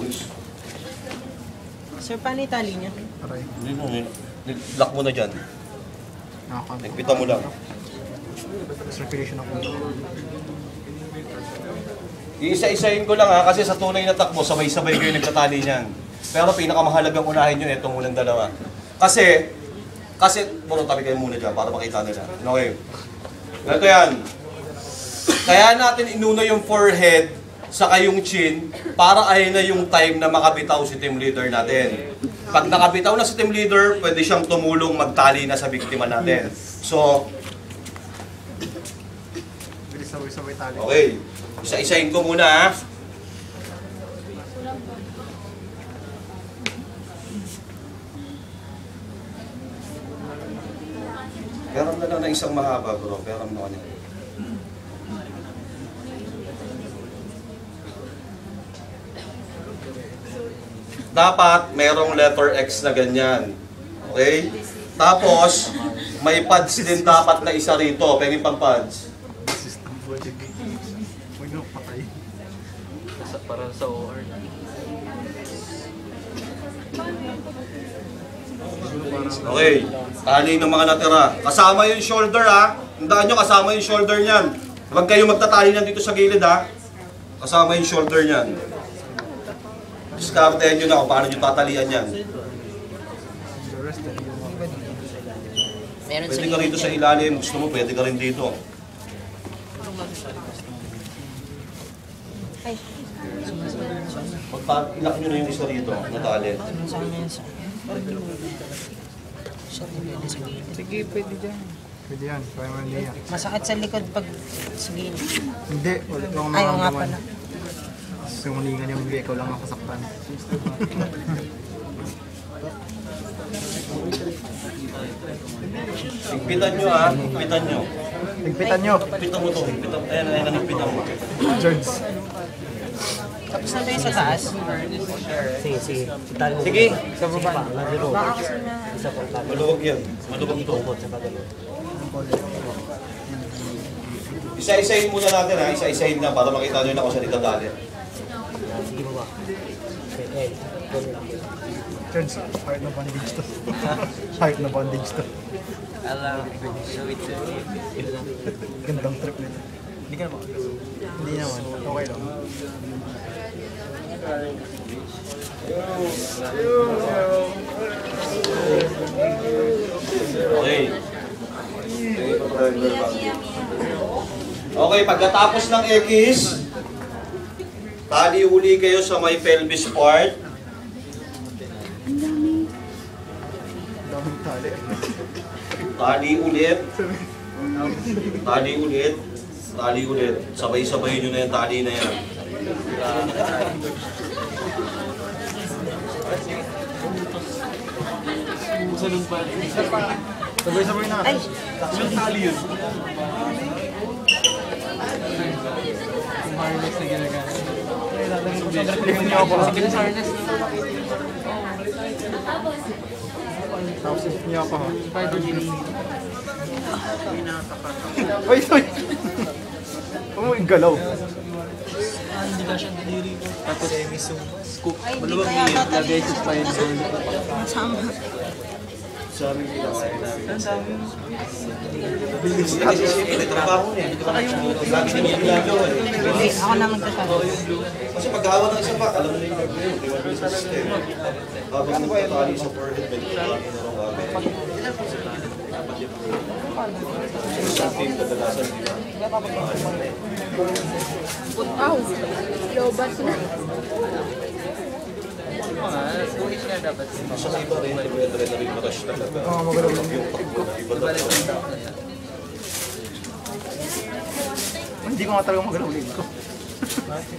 Ayos. Sir, paano itali niya? Aray. Hindi, lock mo na dyan. Nagpita mo lang. Circulation ako. Iisa-isahin ko lang ha, kasi sa tunay na takbo, sabay-sabay kayo nagtatali niyan. Pero pinakamahalagang unahin nyo itong unang dalawa. Kasi, muna tabi kayo muna dyan para makita nila. Okay. Ganito yan. Kaya natin inuna yung forehead, saka yung chin, para ayun na yung time na makabitaw si team leader natin. Pag nakabitaw na si team leader, pwede siyang tumulong magtali na sa biktima natin. So, Bilis sabay-sabay tali. okay. Isa-isahin ko muna ha. Peram na lang na isang mahaba bro. Peram na kanina. Dapat merong letter X na ganyan. Okay? Tapos, may pads din dapat na isa rito. Pwede pang pads. System body. Huwag nyo patay. Para sa OR. Okay. Tali ng mga natira. Kasama yung shoulder ha. Tandaan nyo, kasama yung shoulder niyan. Huwag kayo magtatali na dito sa gilid ha. Kasama yung shoulder niyan. Discartehan nyo na kung paano nyo tatalian yan. Pwede ka rito sa ilalim. Gusto mo, pwede ka rin dito. Ay. Pag-ilak nyo na yung isa rito, natali. Sige, pwede dyan. Pwede yan. Kaya man niya. Masakit sa likod pag sige. Hindi. Ulit lang Ayaw nga pala. Sumulingan yung hindi. Ikaw lang makasaktan. Higpitan nyo ha. Higpitan nyo. Higpitan nyo. Higpitan mo to. Higpitan. Ayan, ang higpitan mo. George. Tapos na tayo sa taas. Sige. Sige. Sa baba. Baka kasi na... Maluwag yan. Maluwag to. Isa-isahin muna natin ha. Isa-isahin na para makita nyo na kung saan itatali. Sige baba. George, heart na bandage to. Heart na bandage to. Alam, show it to me. Gandang trip nito. Hindi ka naman. Hindi naman. Okay lang. Okay. Okay, pagkatapos ng X, tali uli kayo sa may pelvis part. Daming tali. Tali ulit. Tali ulit. Tali ulit. Sabay-sabay nyo na yung tali na yan. Sabay-sabay na. Ay! Yung tali yun. Yung harness na ginagamit. Tingnan niyo ako. Sige na sa harness. Tapos niyo ako. Spider-Man. Ay, sorry. Huwag mo yung galaw. Hindi ka siya nadiri. Tapos scoop. Ay, hindi Maluwag kaya niya tatali. lagay sa spine. Masama. Sa amin Ang sabi mo. kasi may trabaho niya. Lagi na yung ginagawa eh. Hindi, ako na magsasabi. Kasi paghawa ng isang back, alam mo na yung gagawin. Di ba yung sa system? Habang nagtatali sa forehead, may tali na raw kami. Sa team, kadalasan, di ba? Wow, lobas na. Sulis nga dapat. Sa iba rin, pwede rin na rin marash talaga. Oo, magalaw lang. Yung takbo ng iba talaga. Hindi ko nga talaga magalaw ulit ko.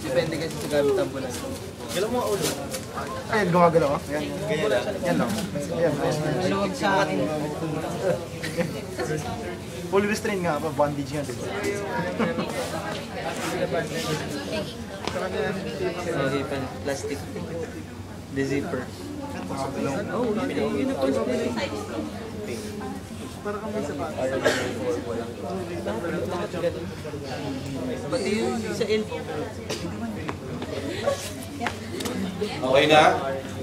Depende kasi sa gamit ang bulas. Galaw mo ulo. Ayan, gumagalaw ah. Ayan. Ganyan lang. Yan lang. Ayan. Maluwag sa akin. Full restraint nga pa. Bandage nga, diba? Hipan, plastic. The zipper. Pati yung sa elbow. Okay na?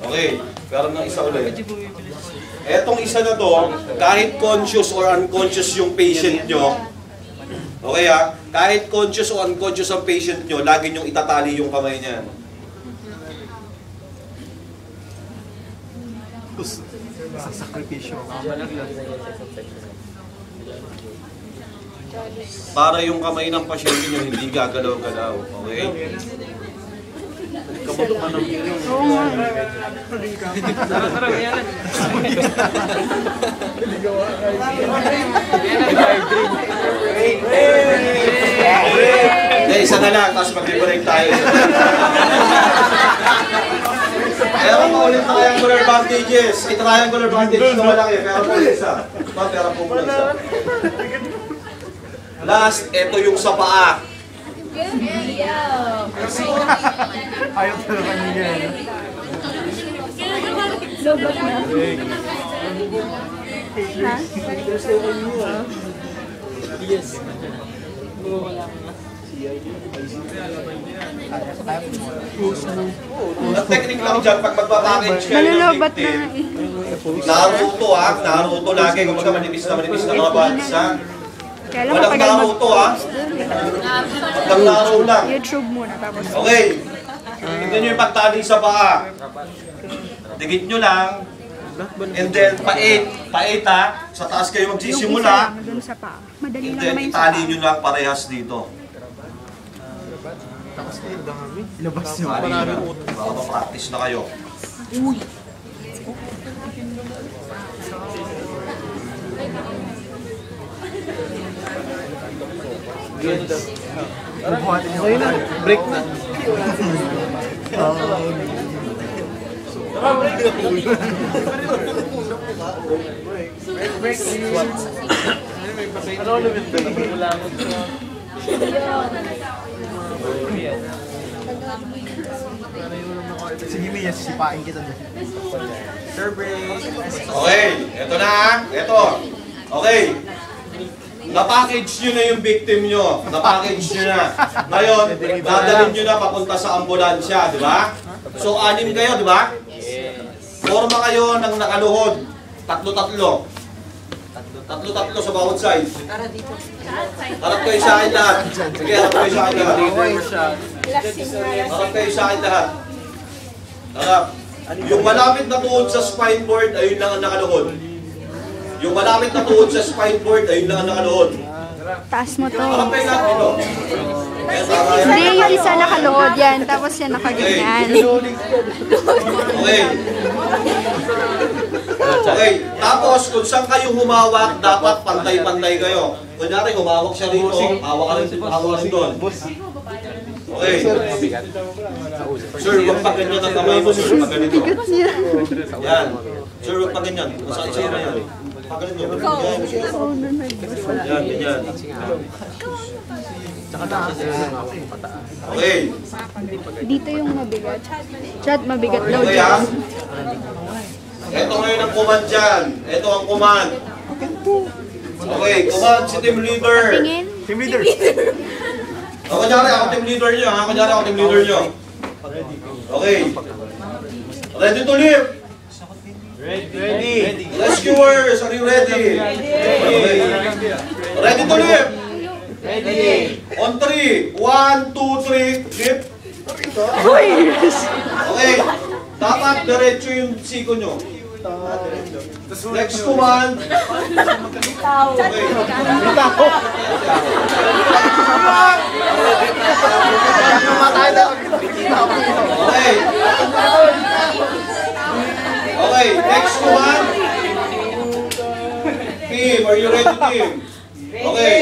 Okay. Pero ng isa ulit. Etong isa na to, kahit conscious or unconscious yung patient nyo, okay ha? Kahit conscious o unconscious ang patient nyo, lagi nyong itatali yung kamay niyan. Sa sakripisyo. Para yung kamay ng pasyente nyo hindi gagalaw-galaw. Okay? Hindi, isa na lang, tapos mag-break tayo. Pero paulit na triangular bandages. May triangular bandage na malaki, pero po isa. Ito, pero po muna isa. Last, ito yung sa paa. Ayaw talaga niya yan. Lobat na. Ha? Yes. Ang technique lang dyan, pag magpapackage kayo ng Malulubat na victim, eh. naruto ha, naruto lagi, kung mga manipis na mga buds ha. Kaya lang Walang matagal naruto ha, walang naro lang. YouTube muna tapos. Okay, tignan nyo yung pagtali sa paa. Digit nyo lang, and then pait ha, sa taas kayo magsisimula, Dun sa paa. Madali and lang then naman yung sa itali paa. nyo lang parehas dito. Ilabas nyo. Tali nyo lang, baka ma-practice na kayo. Bubuhatin nyo. Break na. Ano ulit ba? Nabulangot ko. Sige, Mia, sisipain kita doon. Okay, eto na ha, eto. Okay. Na-package nyo na yung victim nyo. Na-package nyo na. Ngayon, dadalhin nyo na papunta sa ambulansya, di ba? So, 6 kayo, di ba? Forma kayo ng nakaluhod. Tatlo-tatlo. Tatlo-tatlo sa bawat side. Harap kayo sa akin lahat. Sige, harap kayo sa akin lahat. Harap kayo sa akin lahat. Harap. Yung malapit na tuhod sa spine board, ayun lang ang nakaluhod. Yung malapit na tuhod sa spine board, ayun lang ang nakaluhod. Taas mo to. Harap kayo lahat dito. Ayan, tama yan. Hindi, yung isa nakaluhod yan. Tapos yan nakaganyan. Okay. Okay. Tapos, kung saan kayo humawak, dapat pantay-pantay kayo. Kunyari, humawak siya rito, hawak ka rin doon. Okay. Sir, huwag pa ganyan ang kamay mo, sir. Pag ganito. Yan. Sir, huwag pa ganyan. Masakit na yan. Pag ganito. Yan, ganyan. Okay. Dito yung mabigat. Chat, mabigat daw Okay, dyan. ha? Ito ngayon ang command dyan. Ito ang command. Okay, command si team leader. Tingin. Team leader. Kunyari, ako team leader nyo, ha? Kunyari, ako team leader nyo. Okay. Ready to live? Ready. Rescuers, are you ready? Okay. Ready to live? Ready. On 3. 1, 2, 3, lift. Okay. Dapat diretso yung siko nyo. Next command. Okay. Okay. Okay, next command. Team, are you ready, team? Okay.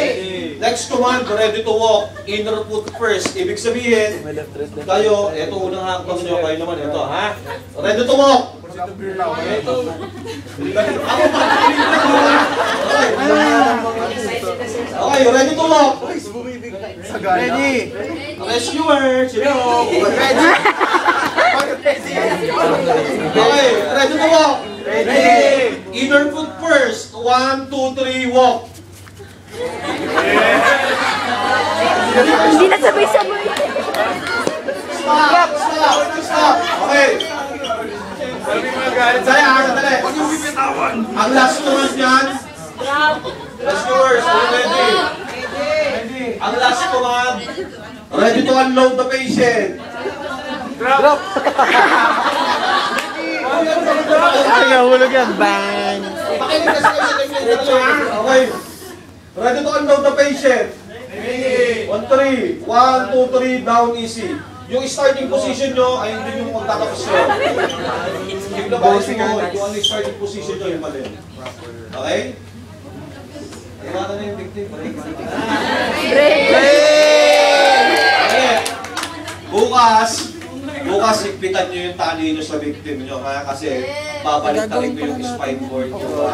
Next command, ready to walk. Inner foot first. Ibig sabihin, kayo, ito unang hakbang nyo, kayo naman, ito, ha? Ready to walk. Okay, ready to walk. Ready. Rescuer, sino? Ready. Okay, ready to walk. Ready. Inner foot first. 1, 2, 3, walk. Hindi na sabay-sabay. Stop! Stop! Stop! Okay. Saya, sandali. Ang last naman yan. Last viewers, are you ready? Ang last command. Ready to unload the patient. Drop! Ay, hulog yan. Bang! Pakinig kasi kayo sa technique. Okay. Ready to unload the patient. 1, 3. 1, 2, 3, down easy. Yung starting position nyo, ayun din yung magtatapos nyo. Yung labasin mo, yung ano yung starting position nyo, yun pa din. Okay? Iwanan na yung victim. Break. Okay. Bukas, higpitan nyo yung tali nyo sa victim nyo. Kaya kasi, babalik-talik ko yung spine cord nyo.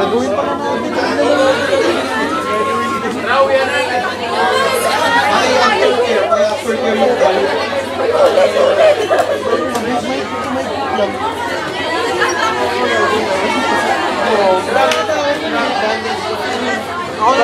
Gagawin pa natin. Kaya after care yung Ako na